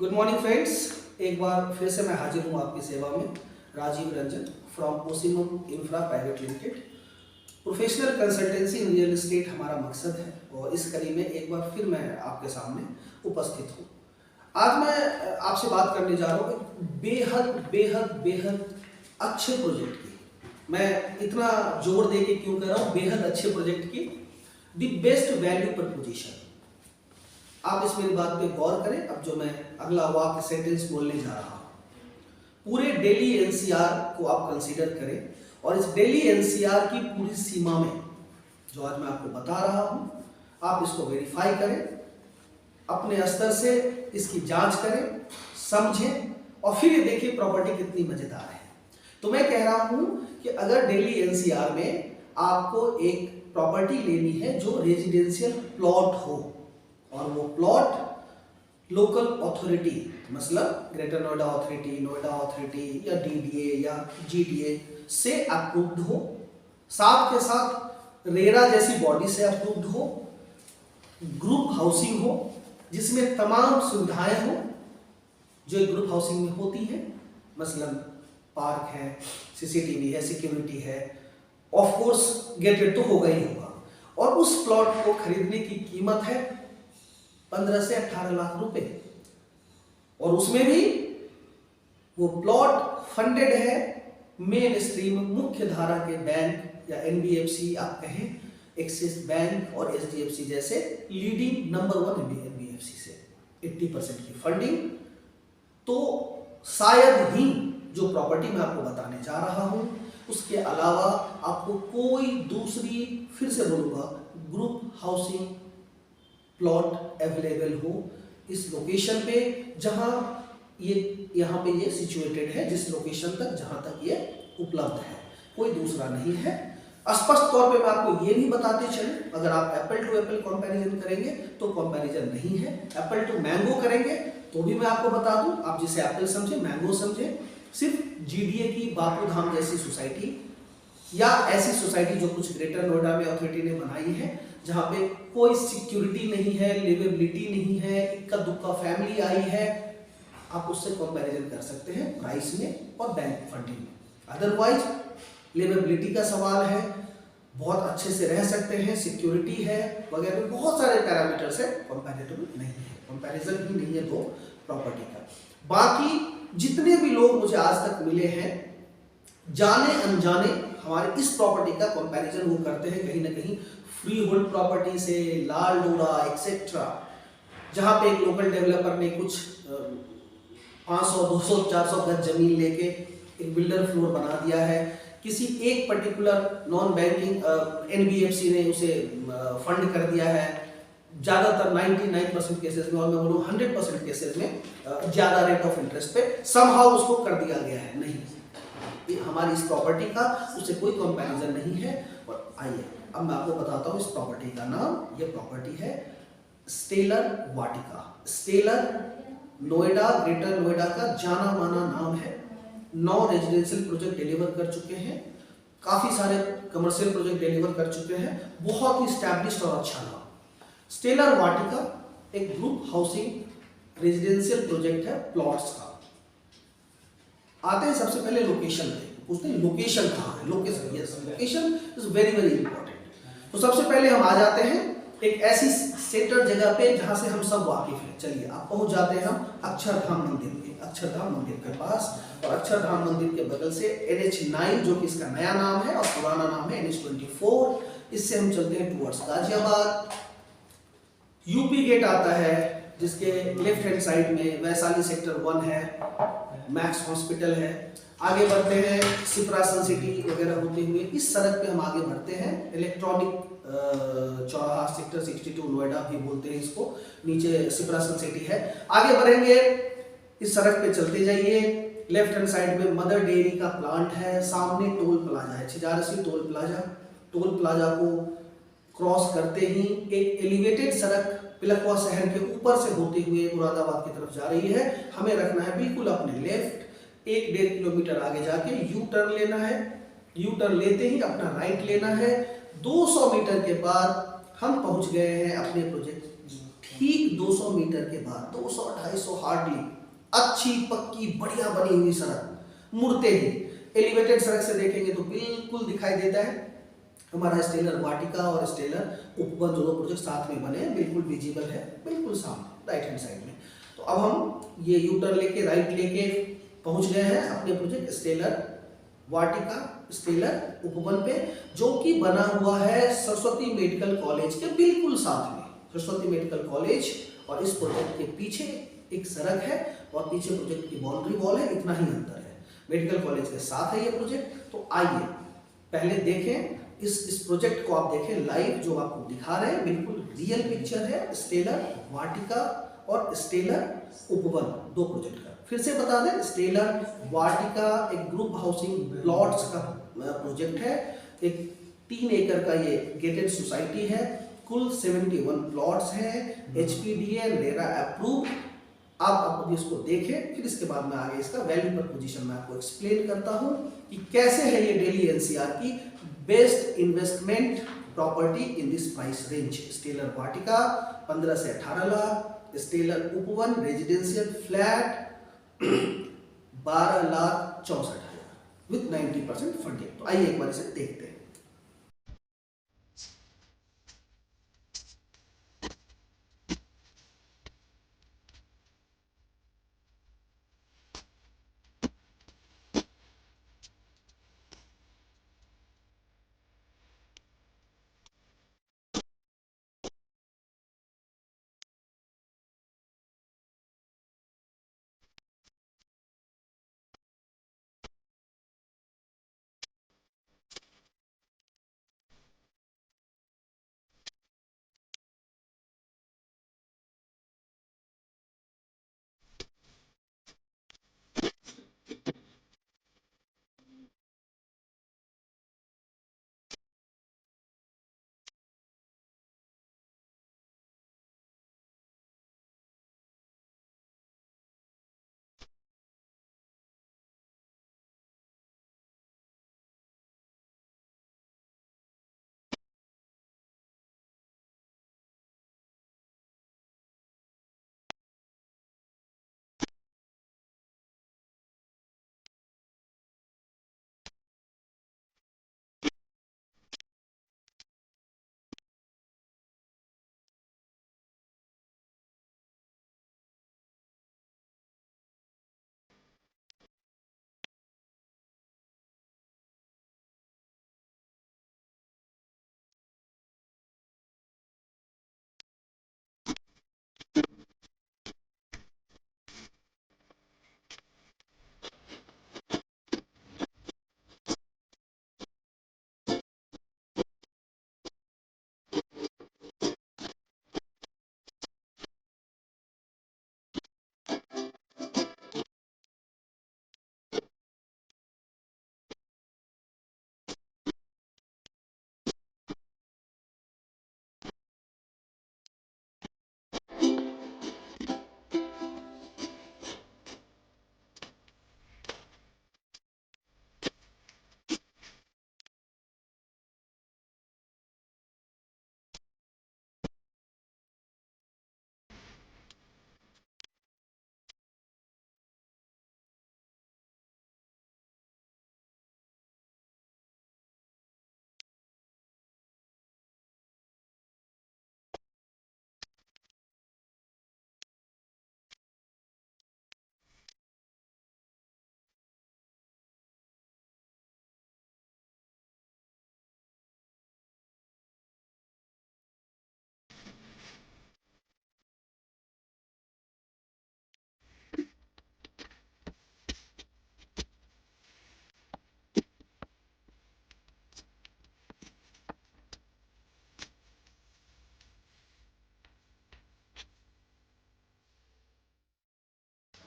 Good morning friends. एक बार फिर से मैं हाजिर हूँ आपकी सेवा में। Rajeev Ranjan from Ocimum infra private limited. Professional consultancy in real estate हमारा मकसद है और इस कड़ी में एक बार फिर मैं आपके सामने उपस्थित हूँ। आज मैं आपसे बात करने जा रहा हूँ बेहद बेहद बेहद अच्छे प्रोजेक्ट की। मैं इतना जोर दे के क्यों कर रहा हूँ बेहद अच्छे प्रोजेक्ट की? The best value preposition. आप इस मेरी बात पे गौर करें। अब जो मैं अगला वाक्य सेंटेंस बोलने जा रहा हूँ, पूरे दिल्ली एनसीआर को आप कंसीडर करें और इस दिल्ली एनसीआर की पूरी सीमा में जो आज मैं आपको बता रहा हूँ, आप इसको वेरीफाई करें, अपने स्तर से इसकी जांच करें, समझें और फिर ये देखिए प्रॉपर्टी कितनी मजेदार है। तो मैं कह रहा हूँ कि अगर दिल्ली एनसीआर में आपको एक प्रॉपर्टी लेनी है जो रेजिडेंशियल प्लॉट हो और वो प्लॉट लोकल अथॉरिटी मतलब greater Noida authority, Noida authority या डीडीए या जीडीए से अप्रूव्ड हो, साथ के साथ रेरा जैसी बॉडी से अप्रूव्ड हो, ग्रुप हाउसिंग हो जिसमें तमाम सुविधाएं हो जो ग्रुप हाउसिंग में होती हैं, मसलन पार्क है, सीसीटीवी है, सिक्योरिटी है, ऑफ कोर्स गेटेड तो होगा ही होगा। और उस प्लॉट को खरीदने की कीमत है 15 से 18 लाख रुपए और उसमें भी वो प्लॉट फंडेड है मेन स्ट्रीम मुख्य धारा के बैंक या एनबीएफसी आप कहें, एक्सिस बैंक और एचडीएफसी जैसे लीडिंग नंबर 1 एनबीएफसी से 80% की फंडिंग। तो शायद ही जो प्रॉपर्टी मैं आपको बताने जा रहा हूं उसके अलावा आपको कोई दूसरी, फिर से बोलूंगा, ग्रुप हाउसिंग प्लॉट अवेलेबल हो इस लोकेशन पे जहां यहाँ पे ये सिचुएटेड है, जिस लोकेशन तक जहां तक ये उपलब्ध है, कोई दूसरा नहीं है। स्पष्ट तौर पे मैं आपको ये भी बताते चले, अगर आप एप्पल टू एप्पल कंपैरिजन करेंगे तो कंपैरिजन नहीं है, एप्पल टू मैंगो करेंगे तो भी मैं आपको बता दूं, आप जिसे एप्पल समझे मैंगो समझे। सिर्फ जीडीए की बापू धाम जैसी सोसाइटी या ऐसी सोसाइटी जो कुछ ग्रेटर नोएडा में अथॉरिटी ने बनाई है जहां पे कोई सिक्योरिटी नहीं है, लिवेबिलिटी नहीं है, इक्का दुक्का फैमिली आई है, आप उससे कंपैरिजन कर सकते हैं प्राइस में और बैंक फंडिंग में। अदरवाइज लिवेबिलिटी का सवाल है, बहुत अच्छे से रह सकते हैं, सिक्योरिटी है वगैरह, बहुत सारे पैरामीटर्स है, कंपैरेटिव नहीं है, कंपैरिजन ही नहीं है दो प्रॉपर्टी का। बाकी जितने भी लोग मुझे आज तक मिले हैं जाने अनजाने हमारे इस प्रॉपर्टी का कंपैरिजन वो करते हैं कहीं ना कहीं फ्री होल्ड प्रॉपर्टी से, लाल डोरा एक्सेट्रा, जहां पे एक लोकल डेवलपर ने कुछ 500, 200, 400 गज जमीन लेके एक बिल्डर फ्लोर बना दिया है, किसी एक पर्टिकुलर नॉन बैंकिंग एनबीएफसी ने उसे फंड कर दिया है, ज्यादातर 99% केसेस में और मैं बोलूँ 100% केसेस में ज्यादा रेट ऑफ इंटरेस्ट पे समहाउ उसको कर दिया गया है। नहीं, हमारी इस प्रॉपर्टी का उससे कोई कंपैरिजन नहीं है। और आइए अब मैं आपको बताता हूँ इस प्रॉपर्टी का नाम। ये प्रॉपर्टी है स्टेलर वाटिका। स्टेलर नोएडा, ग्रेटर नोएडा का जाना माना नाम है। 9 रेजिडेंशियल प्रोजेक्ट डिलीवर कर चुके हैं, काफी सारे कमर्शियल प्रोजेक्ट डिलीवर कर चुके हैं, बहुत ही स्टैब्लिश्ड और अच्छा नाम। स्टेलर वाटिका एक ग्रुप हाउसिंग रेजिडेंशियल प्रोजेक्ट है प्लॉट्स का। आते हैं सबसे पहले लोकेशन पे, पूछते हैं लोकेशन कहाँ है। Location, yes, location is very very important. तो सबसे पहले हम आ जाते हैं एक ऐसी सेंटर जगह पे जहां से हम सब वाकिफ हैं। चलिए आप पहुंच जाते हैं हम अक्षरधाम मंदिर के, अक्षरधाम मंदिर के पास, और अक्षरधाम मंदिर के बगल से NH9 जो कि इसका नया नाम है और पुराना नाम है NH24, इससे हम चलते हैं टुवर्ड्स गाजियाबाद। यूपी गेट आता है जिसके लेफ्ट हैंड साइड में वैशाली सेक्टर 1 है, मैक्स हॉस्पिटल है। आगे बढ़ते हैं सिप्रा सन सिटी वगैरह होते हुए इस सड़क पे हम आगे बढ़ते हैं। इलेक्ट्रॉनिक चौराहा सेक्टर 62 नोएडा भी बोलते हैं इसको, नीचे सिप्रा सन सिटी है। आगे बढ़ेंगे, इस सड़क पे चलते जाइए, लेफ्ट हैंड साइड में मदर डेयरी का प्लांट है, सामने टोल प्लाजा है, Chhijarsi toll plaza. Toll plaza को क्रॉस करते ही एक एलिवेटेड सड़क पिलखवा शहर के ऊपर से होते हुए मुरादाबाद की तरफ जा रही है। हमें रखना है बिल्कुल अपने लेफ्ट, 1-1.5 किलोमीटर आगे जाके यू टर्न लेना है। यू टर्न लेते ही अपना राइट लेना है। 200 मीटर के बाद हम पहुंच गए हैं अपने प्रोजेक्ट ठीक 200 मीटर के बाद 200-250 हार्डली अच्छी पक्की बढ़िया बनी हुई सड़क मुड़ते ही एलिवेटेड सड़क से देखेंगे तो बिल्कुल दिखाई देता है हमारा स्टेलर वाटिका और स्टेलर उपवन जो दो प्रोजेक्ट साथ में बने हैं, बिल्कुल विजिबल है, बिल्कुल सामने राइट हैंड साइड में। तो अब हम ये यूटर्न लेके राइट लेके पहुंच गए हैं अपने प्रोजेक्ट स्टेलर वाटिका स्टेलर उपवन पे, जो कि बना हुआ है सरस्वती मेडिकल कॉलेज के बिल्कुल साथ में। सरस्वती मेडिकल कॉलेज और इस प्रोजेक्ट के पीछे एक सड़क है और पीछे प्रोजेक्ट की बाउंड्री वॉल है, इतना ही अंतर है। मेडिकल कॉलेज के साथ है ये प्रोजेक्ट। तो आइए पहले देखें इस प्रोजेक्ट को, आप देखें लाइव जो आपको दिखा रहे हैं, बिल्कुल रियल पिक्चर है स्टेलर वाटिका और स्टेलर उपवन दो प्रोजेक्ट का। फिर से बता दें, स्टेलर वाटिका एक ग्रुप हाउसिंग प्लॉट्स का प्रोजेक्ट है, एक 3 एकड़ का ये गेटेड सोसाइटी है, कुल 71 प्लॉट्स हैं, HPDA रेरा अप्रूव। आप अब इसको देखें, फिर इसके बाद में आगे इसका वैल्यू प्रपोजिशन में आपको एक्सप्लेन करता हूं कि कैसे है ये दिल्ली NCR की best investment property in this price range. Stellar Vatika 15 से 18 lakh, stellar Upvan residential flat 12,64,000 with 90% funding. तो आइए एक बार इसे देखते हैं।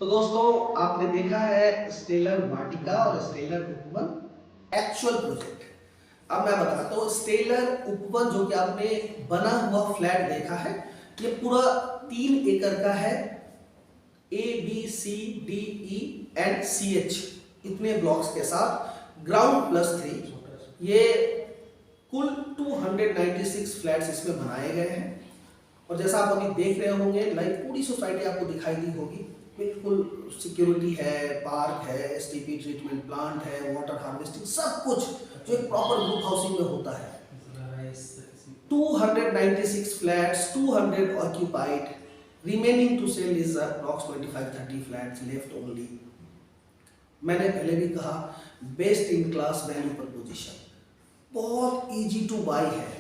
तो दोस्तों आपने देखा है स्टेलर वाटिका और स्टेलर उपवन एक्चुअल प्रोजेक्ट। अब मैं बताता हूँ स्टेलर उपवन जो कि आपने बना हुआ फ्लैट देखा है, ये पूरा 3 एकड़ का है। ABCDE एंड CH इतने ब्लॉक्स के साथ ग्राउंड +3 ये कुल 296 फ्लैट्स इसमें बनाए गए हैं। और जैसा आप अभी देख रहे होंगे लाइक पूरी सोसाइटी आपको दिखाई दी होगी, बिल्कुल सिक्योरिटी है, पार्क है, एसटीपी ट्रीटमेंट प्लांट है, वाटर हार्वेस्टिंग, सब कुछ जो एक प्रॉपर ग्रुप हाउसिंग में होता है। 296 flats, 200 occupied, remaining to sell is approx 25-30 flats left only. मैंने पहले भी कहा best in class value preposition, बहुत इजी टू बाई है,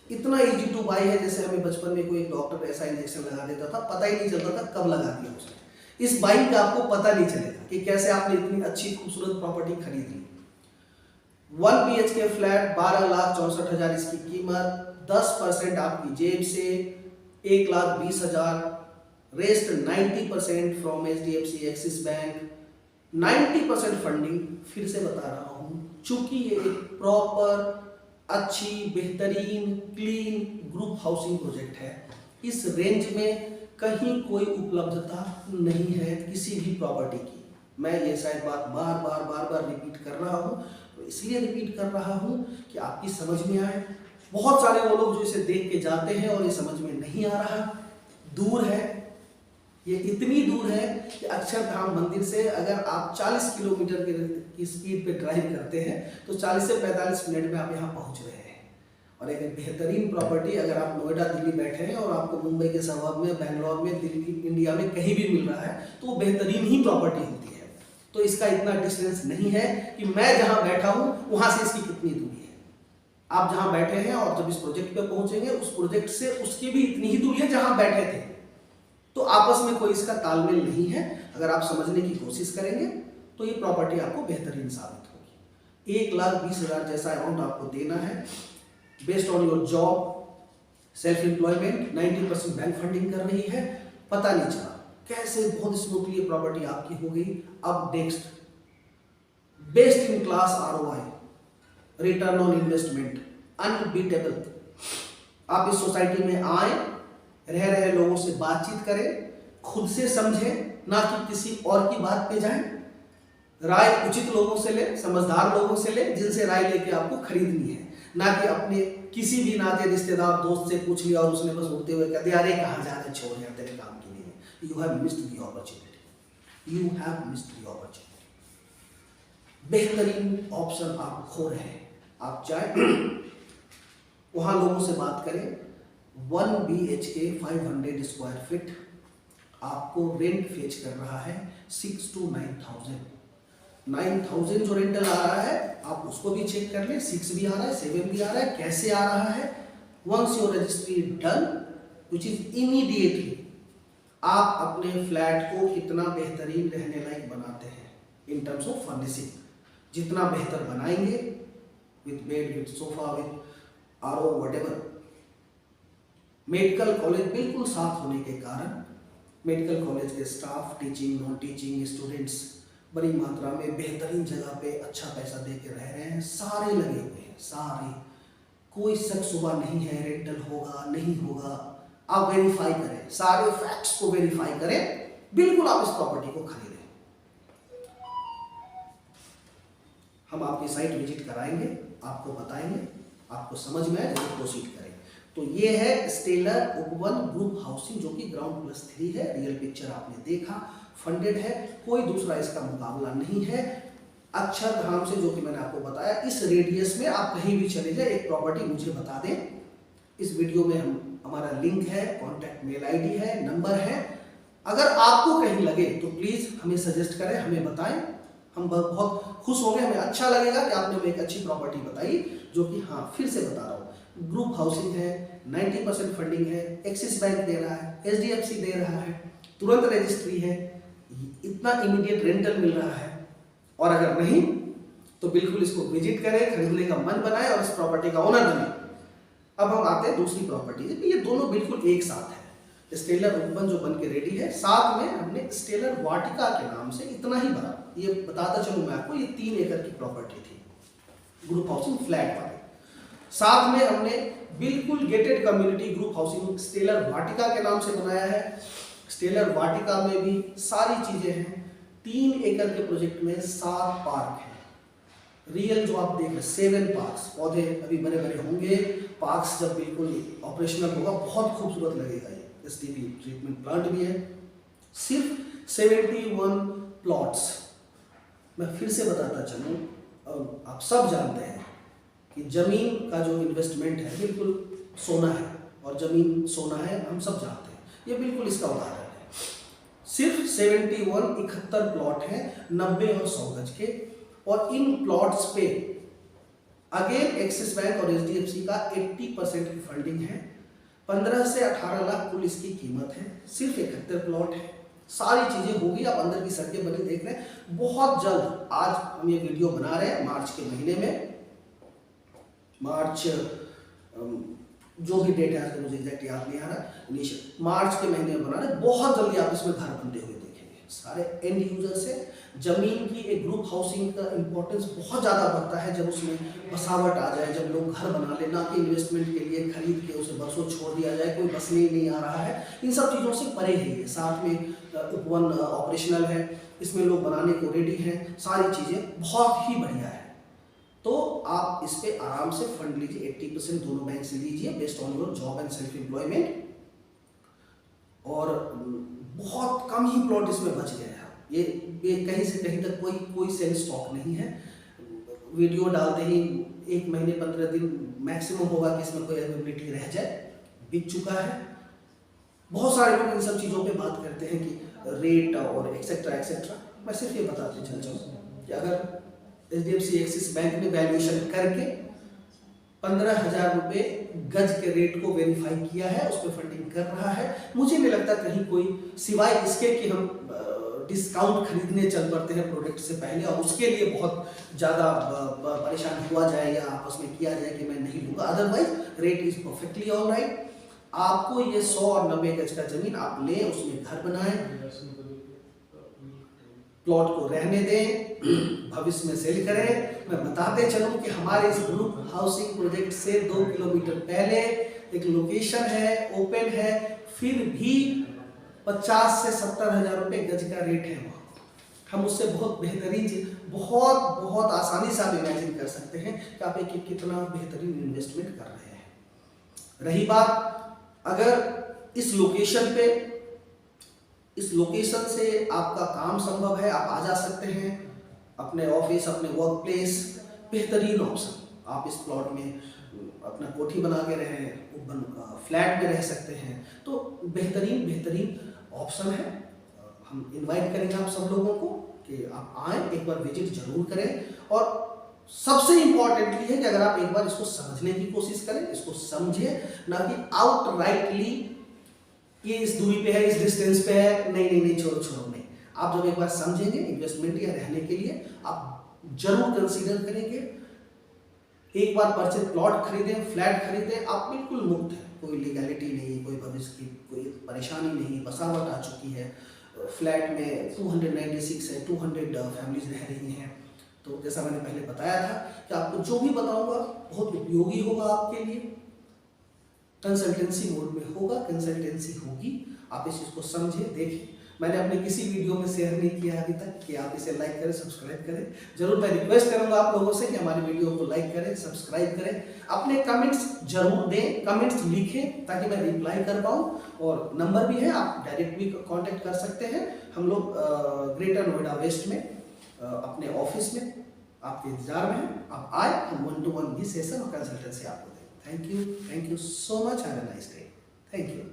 इतना इजी टू बाई है जैसे हमें बचपन में कोई डॉक्टर ऐसा इंजेक्शन लगा देता था, पता ही नहीं चलता था कब लगा दिया उसने। इस बाइक का आपको पता नहीं चलेगा कि कैसे आपने इतनी अच्छी खूबसूरत प्रॉपर्टी खरीद ली। 1 BHK फ्लैट 12,64,000 इसकी कीमत, 10% आपकी जेब से 1,20,000, rest 90% from HDFC axis bank, 90% funding. फिर से बता रहा हूँ, चूंकि ये एक प्रॉपर अच्छी बेहतरीन क्लीन ग्रुप हाउसिंग प्रोजेक्ट है, इस रेंज में कहीं कोई उपलब्धता नहीं है किसी भी प्रॉपर्टी की। मैं ये शायद बात बार बार रिपीट कर रहा हूँ, तो इसलिए रिपीट कर रहा हूँ कि आपकी समझ में आए। बहुत सारे वो लोग जो इसे देख के जाते हैं और ये समझ में नहीं आ रहा, दूर है, ये इतनी दूर है कि अक्षरधाम मंदिर से अगर आप 40 किलोमीटर की स्पीड पे ड्राइव करते हैं तो 40 से 45 मिनट में आप यहाँ पहुँच रहे हैं। और एक बेहतरीन प्रॉपर्टी, अगर आप नोएडा दिल्ली बैठे हैं और आपको मुंबई के सबब में, बेंगलोर में, दिल्ली, इंडिया में कहीं भी मिल रहा है तो वो बेहतरीन ही प्रॉपर्टी होती है। तो इसका इतना डिस्टेंस नहीं है कि मैं जहाँ बैठा हूँ वहाँ से इसकी कितनी दूरी है। आप जहाँ बैठे हैं और जब इस प्रोजेक्ट पे पहुँचेंगे उस प्रोजेक्ट से उसकी भी इतनी ही दूरी है जहाँ बैठे थे। तो आपस में कोई इसका तालमेल नहीं है। अगर आप समझने की कोशिश करेंगे तो ये प्रॉपर्टी आपको बेहतरीन साबित होगी। 1,20,000 जैसा अमाउंट आपको देना है based on your job, self employment, 90% bank funding कर रही है। पता नहीं चला कैसे बहुत स्मूथली ये प्रॉपर्टी आपकी हो गई। अब next, best in class ROI, return on investment, unbeatable. आप इस सोसाइटी में आए, रह रहे लोगों से बातचीत करें, खुद से समझें, ना कि किसी और की बात पे जाएं। राय उचित लोगों से ले, समझदार लोगों से ले, जिनसे राय लेके आपको खरीदनी है, ना कि अपने किसी भी नाते रिश्तेदार दोस्त से पूछ लिया और उसने बस उठते हुए कह दिया अरे कहाँ जा रहे, छोड़ यार तेरे काम की नहीं है। You have missed the opportunity, you have missed the opportunity. बेहतरीन ऑप्शन आप खो रहे हैं। आप चाहे वहां लोगों से बात करें। 1 BHK 500 स्क्वायर फीट आपको रेंट फेच कर रहा है 6 to 9,000। 9,000 जो रेंटल आ रहा है आप उसको भी चेक कर लें। 6 भी आ रहा है, 7 भी आ रहा है, कैसे आ रहा है। Once your registry done, which is immediately, आप अपने फ्लैट को कितना बेहतरीन रहने लायक बनाते हैं इन टर्म्स ऑफ फर्निशिंग। जितना बेहतर बनाएंगे, with bed, with sofa, with RO, whatever. Medical college बिल्कुल साथ होने के कारण मेडिकल कॉलेज के staff, teaching, non teaching students बड़ी मात्रा में बेहतरीन जगह पे अच्छा पैसा दे के रह रहे हैं। सारे लगे हुए हैं, सारे, कोई शक सुबह नहीं है रेंटल होगा नहीं होगा। आप वेरीफाई करें, सारे फैक्ट्स को वेरीफाई करें, बिल्कुल आप इस प्रॉपर्टी को खरीदें। हम आपकी साइट विजिट कराएंगे, आपको बताएंगे, आपको समझ में आए जरूर प्रोसीड करें। तो ये है स्टेलर उपवन ग्रुप हाउसिंग, जो कि ग्राउंड +3 है। रियल पिक्चर आपने देखा, फंडेड है, कोई दूसरा इसका मुकाबला नहीं है। अक्षरधाम से, जो कि मैंने आपको बताया, इस रेडियस में आप कहीं भी चले जाए, एक प्रॉपर्टी मुझे बता दें। इस वीडियो में हमारा लिंक है, कॉन्टैक्ट मेल ID है, नंबर है। अगर आपको कहीं लगे तो प्लीज हमें सजेस्ट करें, हमें बताएं, हम बहुत खुश होंगे। हमें अच्छा लगेगा कि आपने हमें एक अच्छी प्रॉपर्टी बताई, जो कि हाँ फिर से बता रहा हूँ, ग्रुप हाउसिंग है, 90% फंडिंग है, एक्सिस बैंक दे रहा है, HDFC दे रहा है, तुरंत रजिस्ट्री है, इतना इमीडिएट रेंटल मिल रहा है। और अगर नहीं तो बिल्कुल इसको विजिट करें, खरीदने का मन बनाए और इस प्रॉपर्टी का ओनर बने। अब हम आते हैं दूसरी प्रॉपर्टी, ये दोनों बिल्कुल एक साथ है। स्टेलर उपवन जो बन के रेडी है, साथ में हमने स्टेलर वाटिका के नाम से इतना ही बड़ा, ये बताता चलूं मैं आपको, ये 3 एकड़ की प्रॉपर्टी थी, ग्रुप हाउसिंग फ्लैट वाली। साथ में हमने बिल्कुल gated community group housing stellar Vatika के नाम से बनाया है। स्टेलर वाटिका में भी सारी चीजें हैं। 3 एकड़ के प्रोजेक्ट में 7 पार्क हैं। रियल जो आप देख रहे हैं 7 पार्क्स, पौधे अभी बड़े बड़े होंगे पार्क्स जब बिल्कुल ऑपरेशनल होगा बहुत खूबसूरत लगेगा। ये एसटीपी ट्रीटमेंट प्लांट भी है। सिर्फ 71 प्लॉट्स। मैं फिर से बताता चलूँ, आप सब जानते हैं कि जमीन का जो इन्वेस्टमेंट है बिल्कुल सोना है, और जमीन सोना है, हम सब जानते हैं। ये बिल्कुल इसका उदाहरण है। सिर्फ 71 प्लॉट हैं 90 और 100 गज के, और इन प्लॉट्स पे अगेन एक्सिस बैंक और एचडीएफसी का 80% की फंडिंग है। 15 से 18 लाख कुल इसकी कीमत है। सिर्फ 71 प्लॉट है। सारी चीजें होगी, आप अंदर की सड़कें बनी देख रहे हैं। बहुत जल्द, आज हम ये वीडियो बना रहे हैं मार्च के महीने में, मार्च जो भी डेट है आज मुझे एग्जैक्ट याद नहीं आ रहा, इनिशियल मार्च के महीने में बना रहे हैं। बहुत जल्दी आप इसमें घर बनते हुए देखेंगे। सारे एंड यूजर से जमीन की एक ग्रुप हाउसिंग का इंपॉर्टेंस बहुत ज़्यादा बढ़ता है जब उसमें बसावट आ जाए, जब लोग घर बना ले, ना कि इन्वेस्टमेंट के लिए खरीद के उसे बरसों छोड़ दिया जाए, कोई बसने ही नहीं आ रहा है। इन सब चीज़ों से परे है ये। साथ में उपवन ऑपरेशनल है, इसमें लोग बनाने को रेडी हैं, सारी चीज़ें बहुत ही बढ़िया है। तो आप इस पे आराम से फंड लीजिए, 80% दोनों बैंक से लीजिए based on your job and self employment, और बहुत कम ही प्लॉट इसमें बच गए हैं। ये कहीं से कहीं तक कोई सेल स्टॉक नहीं है। वीडियो डालते ही 1 महीने 15 दिन मैक्सिमम होगा कि इसमें कोई अवेलेबिलिटी रह जाए, बिक चुका है। बहुत सारे लोग इन सब चीज़ों पे बात करते हैं कि रेट और एक्सेट्रा एक्सेट्रा। मैं सिर्फ ये बताते चल जाऊँ कि अगर एचडीएफसी एक्सिस बैंक ने वैल्यूएशन करके 15,000 रुपये गज के रेट को वेरीफाई किया है, उस पर फंडिंग कर रहा है, मुझे नहीं लगता कहीं कोई सिवाय इसके कि हम डिस्काउंट खरीदने चल पड़ते हैं प्रोडक्ट से पहले, और उसके लिए बहुत ज़्यादा परेशान हुआ जाए या आपस में किया जाए कि मैं नहीं लूँगा। Otherwise rate is perfectly all right. आपको ये 100 और 90 गज का जमीन आप लें, उसमें घर बनाएं, प्लॉट को रहने दें, भविष्य में सेल करें। मैं बताते चलूं कि हमारे इस ग्रुप हाउसिंग प्रोजेक्ट से 2 किलोमीटर पहले एक लोकेशन है, ओपन है, फिर भी 50 से 70 हज़ार रुपये गज का रेट है वहाँ। हम उससे बहुत बेहतरीन चीज, बहुत आसानी से आप इमेजिन कर सकते हैं कि आप एक कितना बेहतरीन इन्वेस्टमेंट कर रहे हैं। रही बात अगर इस लोकेशन से आपका काम संभव है, आप आ जा सकते हैं अपने ऑफिस, अपने वर्क प्लेस, बेहतरीन ऑप्शन। आप इस प्लॉट में अपना कोठी बना के रहें, फ्लैट में रह सकते हैं, तो बेहतरीन ऑप्शन है। हम इनवाइट करेंगे आप सब लोगों को कि आप आएँ, एक बार विजिट जरूर करें। और सबसे इंपॉर्टेंटली है कि अगर आप एक बार इसको समझने की कोशिश करें, इसको समझें, ना कि आउटराइटली ये इस दूरी पे है, इस डिस्टेंस पे है, नहीं छोड़ो नहीं। आप जब एक बार समझेंगे इन्वेस्टमेंट या रहने के लिए, आप जरूर कंसीडर करेंगे। एक बार परचेज प्लॉट खरीदें, फ्लैट खरीदें, आप बिल्कुल मुक्त हैं, कोई लीगैलिटी नहीं, कोई भविष्य की कोई परेशानी नहीं, बसावट आ चुकी है। फ्लैट में 296 है, 200 फैमिलीज रह रही हैं। तो जैसा मैंने पहले बताया था कि आपको जो भी बताऊंगा बहुत उपयोगी होगा आपके लिए। कंसल्टेंसी मोड में होगा, कंसल्टेंसी होगी, आप इस चीज़ को समझें, देखें। मैंने अपने किसी वीडियो में शेयर नहीं किया अभी तक कि आप इसे लाइक करें, सब्सक्राइब करें। जरूर मैं रिक्वेस्ट करूंगा आप लोगों से कि हमारे वीडियो को लाइक करें, सब्सक्राइब करें, अपने कमेंट्स जरूर दें, कमेंट्स लिखें ताकि मैं रिप्लाई कर पाऊँ। और नंबर भी है, आप डायरेक्ट भी कांटेक्ट कर सकते हैं। हम लोग ग्रेटर नोएडा वेस्ट में अपने ऑफिस में आपके इंतजार में हैं। आप आए, हम 1-to-1 भी सेशन और कंसल्टेंसी आपको दें। Thank you so much, have a nice day. Thank you.